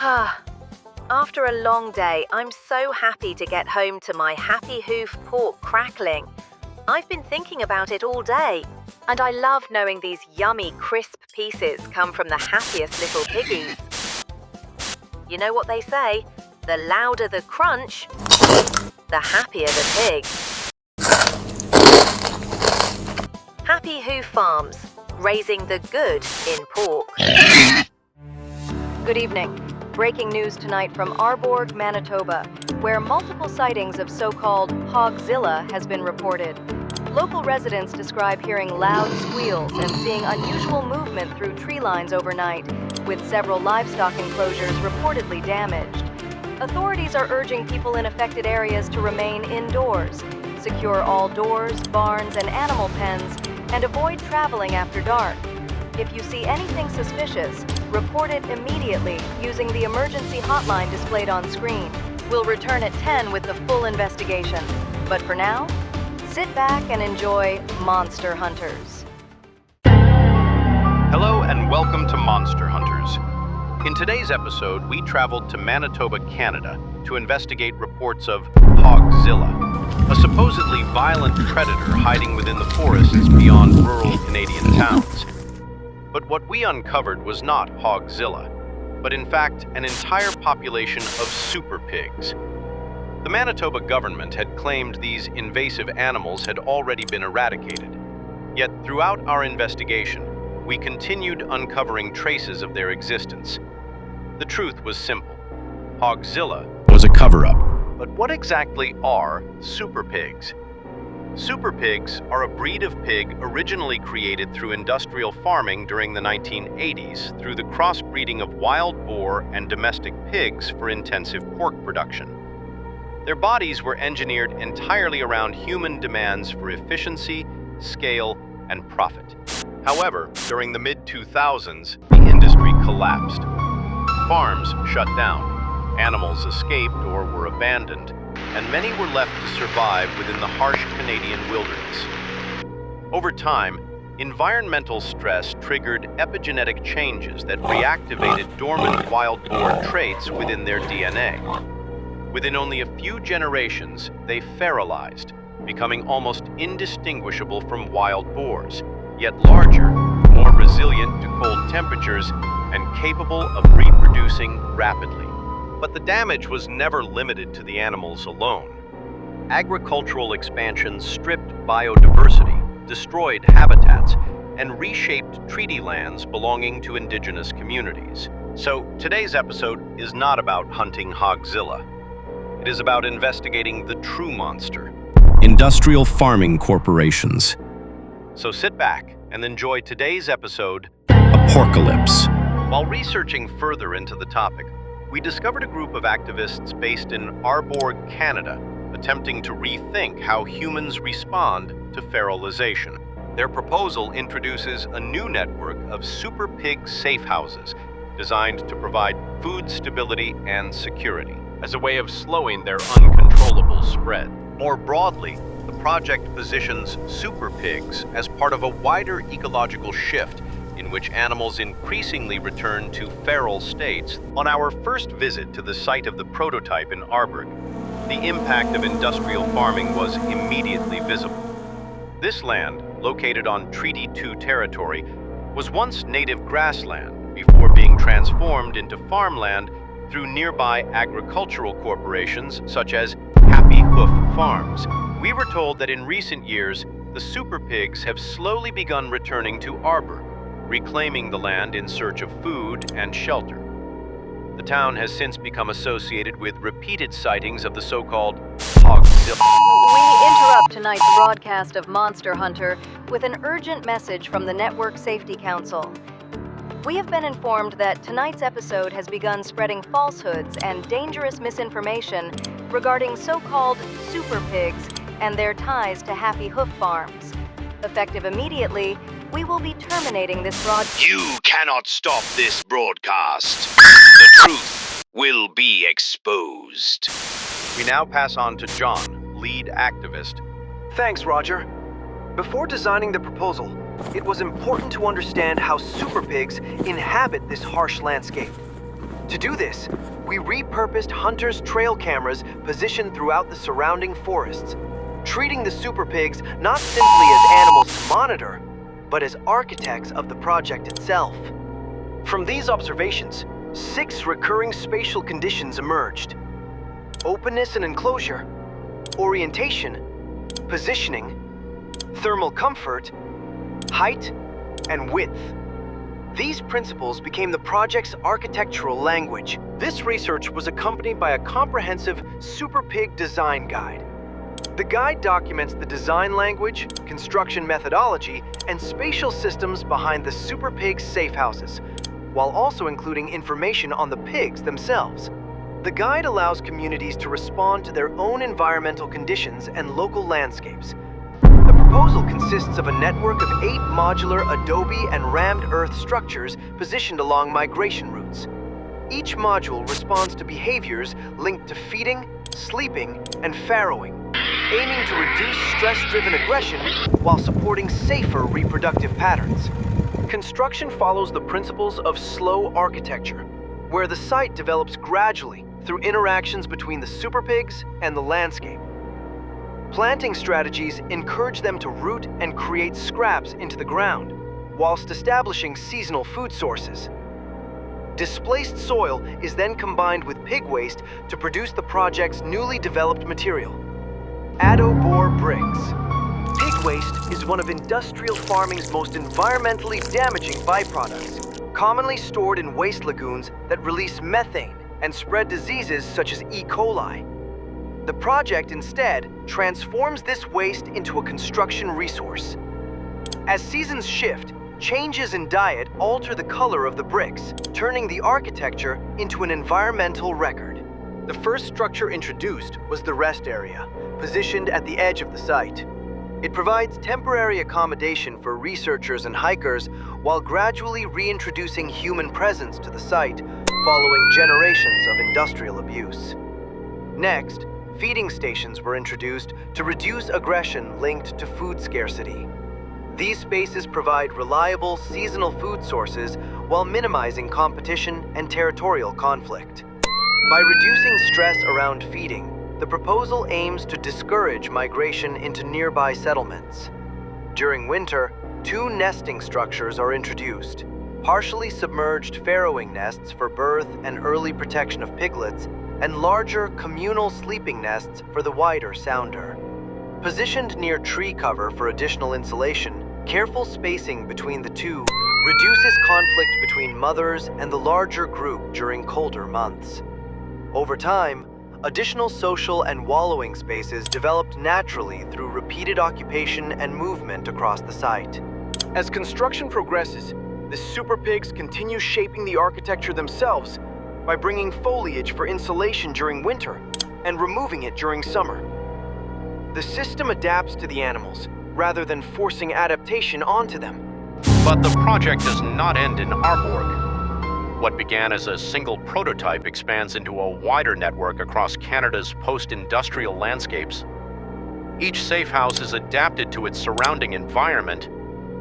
After a long day, I'm so happy to get home to my happy hoof pork crackling. I've been thinking about it all day, and I love knowing these yummy, crisp pieces come from the happiest little piggies. You know what they say? The louder the crunch, the happier the pig. Happy Hoof Farms, raising the good in pork. Good evening. Breaking news tonight from Arborg, Manitoba, where multiple sightings of so-called Hogzilla has been reported. Local residents describe hearing loud squeals and seeing unusual movement through tree lines overnight, with several livestock enclosures reportedly damaged. Authorities are urging people in affected areas to remain indoors, secure all doors, barns, and animal pens, and avoid traveling after dark. If you see anything suspicious, report it immediately using the emergency hotline displayed on screen. We'll return at 10 with the full investigation. But for now, sit back and enjoy Monster Hunters. Hello and welcome to Monster Hunters. In today's episode, we traveled to Manitoba, Canada to investigate reports of Hogzilla, a supposedly violent predator hiding within the forests beyond rural Canadian towns. But what we uncovered was not Hogzilla, but in fact an entire population of SuperPigs. The Manitoba government had claimed these invasive animals had already been eradicated. Yet throughout our investigation, we continued uncovering traces of their existence. The truth was simple. Hogzilla was a cover-up. But what exactly are SuperPigs? SuperPigs are a breed of pig originally created through industrial farming during the 1980s through the crossbreeding of wild boar and domestic pigs for intensive pork production. Their bodies were engineered entirely around human demands for efficiency, scale, and profit. However, during the mid-2000s, the industry collapsed. Farms shut down, animals escaped or were abandoned, and many were left to survive within the harsh Canadian wilderness. Over time, environmental stress triggered epigenetic changes that reactivated dormant wild boar traits within their DNA. Within only a few generations, they feralized, becoming almost indistinguishable from wild boars, yet larger, more resilient to cold temperatures, and capable of reproducing rapidly. But the damage was never limited to the animals alone. Agricultural expansion stripped biodiversity, destroyed habitats, and reshaped treaty lands belonging to indigenous communities. So today's episode is not about hunting Hogzilla. It is about investigating the true monster, industrial farming corporations. So sit back and enjoy today's episode, APORKALYPSE. While researching further into the topic, we discovered a group of activists based in Arborg, Canada, attempting to rethink how humans respond to feralization. Their proposal introduces a new network of SuperPig safe houses designed to provide food stability and security as a way of slowing their uncontrollable spread. More broadly, the project positions SuperPigs as part of a wider ecological shift in which animals increasingly return to feral states. On our first visit to the site of the prototype in Arborg, the impact of industrial farming was immediately visible. This land, located on Treaty 2 territory, was once native grassland before being transformed into farmland through nearby agricultural corporations such as Happy Hoof Farms. We were told that in recent years, the SuperPigs have slowly begun returning to Arborg, reclaiming the land in search of food and shelter. The town has since become associated with repeated sightings of the so-called Hogzilla. We interrupt tonight's broadcast of Monster Hunter with an urgent message from the Network Safety Council. We have been informed that tonight's episode has begun spreading falsehoods and dangerous misinformation regarding so-called SuperPigs and their ties to Happy Hoof Farms. Effective immediately, we will be terminating this broadcast. You cannot stop this broadcast. The truth will be exposed. We now pass on to John, lead activist. Thanks, Roger. Before designing the proposal, it was important to understand how SuperPigs inhabit this harsh landscape. To do this, we repurposed hunters' trail cameras positioned throughout the surrounding forests, treating the SuperPigs not simply as animals to monitor, but as architects of the project itself. From these observations, 6 recurring spatial conditions emerged: openness and enclosure, orientation, positioning, thermal comfort, height, and width. These principles became the project's architectural language. This research was accompanied by a comprehensive SuperPig design guide. The guide documents the design language, construction methodology, and spatial systems behind the SuperPig safe houses, while also including information on the pigs themselves. The guide allows communities to respond to their own environmental conditions and local landscapes. The proposal consists of a network of 8 modular adobe and rammed earth structures positioned along migration routes. Each module responds to behaviors linked to feeding, sleeping, and farrowing, aiming to reduce stress-driven aggression while supporting safer reproductive patterns. Construction follows the principles of slow architecture, where the site develops gradually through interactions between the SuperPigs and the landscape. Planting strategies encourage them to root and create scraps into the ground, whilst establishing seasonal food sources. Displaced soil is then combined with pig waste to produce the project's newly developed material, APORKALYPSE bricks. Pig waste is one of industrial farming's most environmentally damaging byproducts, commonly stored in waste lagoons that release methane and spread diseases such as E. coli. The project instead transforms this waste into a construction resource. As seasons shift, changes in diet alter the color of the bricks, turning the architecture into an environmental record. The first structure introduced was the rest area, positioned at the edge of the site. It provides temporary accommodation for researchers and hikers while gradually reintroducing human presence to the site following generations of industrial abuse. Next, feeding stations were introduced to reduce aggression linked to food scarcity. These spaces provide reliable seasonal food sources while minimizing competition and territorial conflict. By reducing stress around feeding, the proposal aims to discourage migration into nearby settlements. During winter, 2 nesting structures are introduced: partially submerged farrowing nests for birth and early protection of piglets, and larger communal sleeping nests for the wider sounder. Positioned near tree cover for additional insulation, careful spacing between the 2 reduces conflict between mothers and the larger group during colder months. Over time, additional social and wallowing spaces developed naturally through repeated occupation and movement across the site. As construction progresses, the SuperPigs continue shaping the architecture themselves by bringing foliage for insulation during winter and removing it during summer. The system adapts to the animals rather than forcing adaptation onto them. But the project does not end in Arborg. What began as a single prototype expands into a wider network across Canada's post-industrial landscapes. Each safe house is adapted to its surrounding environment.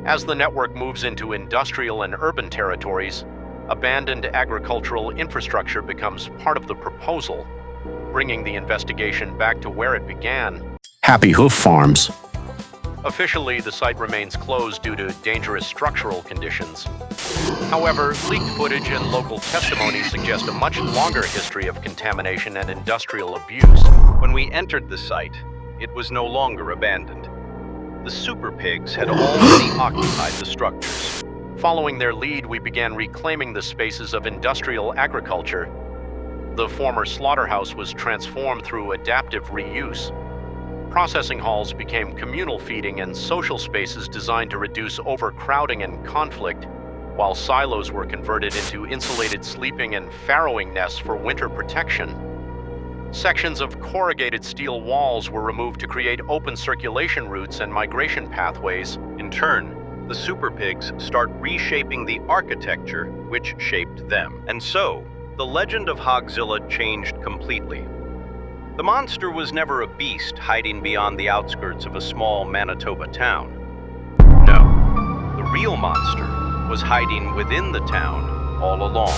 As the network moves into industrial and urban territories, abandoned agricultural infrastructure becomes part of the proposal, bringing the investigation back to where it began. Happy Hoof Farms. Officially, the site remains closed due to dangerous structural conditions. However, leaked footage and local testimony suggest a much longer history of contamination and industrial abuse. When we entered the site, it was no longer abandoned. The SuperPigs had already occupied the structures. Following their lead, we began reclaiming the spaces of industrial agriculture. The former slaughterhouse was transformed through adaptive reuse. Processing halls became communal feeding and social spaces designed to reduce overcrowding and conflict, while silos were converted into insulated sleeping and farrowing nests for winter protection. Sections of corrugated steel walls were removed to create open circulation routes and migration pathways. In turn, the SuperPigs start reshaping the architecture which shaped them. And so, the legend of Hogzilla changed completely. The monster was never a beast hiding beyond the outskirts of a small Manitoba town. No, the real monster was hiding within the town, all along.